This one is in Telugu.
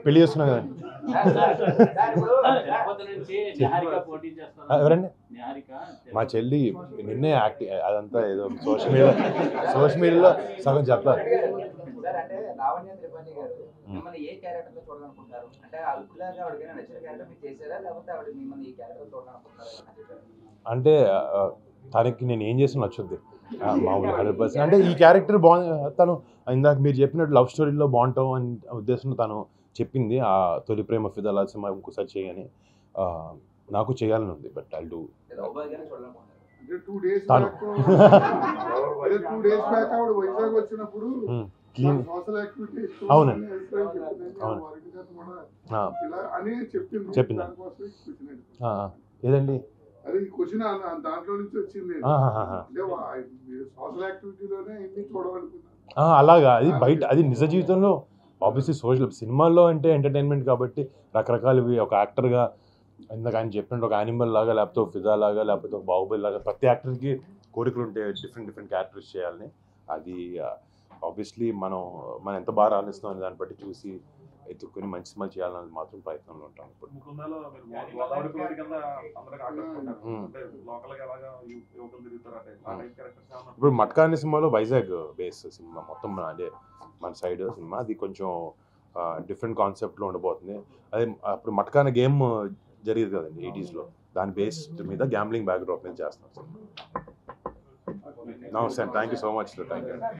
పెళ్లి చేస్తున్నా కదండి. ఎవరండి? మా చెల్లి నిన్నే యాక్టింగ్ అదంతా ఏదో సోషల్ మీడియాలో సగం చెప్తారు. అంటే తనకి నేను ఏం చేసినా నచ్చుద్ది మామూలు 100%. అంటే ఈ క్యారెక్టర్ బాగుంది, తను ఇందాక మీరు చెప్పినట్టు లవ్ స్టోరీలో బాగుంటావు అని ఉద్దేశంలో తను చెప్పింది. ఆ తొలి ప్రేమ ఫిదా సినిమా ఇంకోసారి చేయని నాకు చేయాలని ఉంది. బట్ ఐ డూ అవునండి చెప్పింది ఏదండి అది క్వశ్చన్ దాంట్లో నుంచి వచ్చింది. సోషల్ యాక్టివిటీలోనే ఇన్ని చూడాలనుకున్నా అలాగా. అది బయట, అది నిజ జీవితంలో ఆబ్వియస్లీ సోషల్. సినిమాల్లో అంటే ఎంటర్టైన్మెంట్ కాబట్టి రకరకాలవి. ఒక యాక్టర్గా ఇందాక ఆయన చెప్పినట్టు ఒక యానిమల్ లాగా, లేకపోతే ఒక ఫిదా లాగా, లేకపోతే ఒక బాహుబలి లాగా ప్రతి యాక్టర్కి కోరికలు ఉంటాయి డిఫరెంట్ క్యారెక్టర్స్ చేయాలని. అది ఆబ్వియస్లీ మనం ఎంత బాగా రాణిస్తాం అనే దాన్ని బట్టి చూసి ఎత్తుకొని మంచి సినిమా చేయాలనేది మాత్రం ప్రయత్నంలో ఉంటాం. ఇప్పుడు మట్కా అనే సినిమాలో వైజాగ్ బేస్ సినిమా మొత్తం అదే మన సైడ్ సినిమా. అది కొంచెం డిఫరెంట్ కాన్సెప్ట్లో ఉండబోతుంది. అదే అప్పుడు మట్కా అనే గేమ్ జరిగేది కదండి 80s. దాని బేస్ మీద గ్యాంబ్లింగ్ బ్యాక్డ్రాప్ మీద చేస్తున్నాం సినిమా. నమస్తే, thank you so much. Thank you.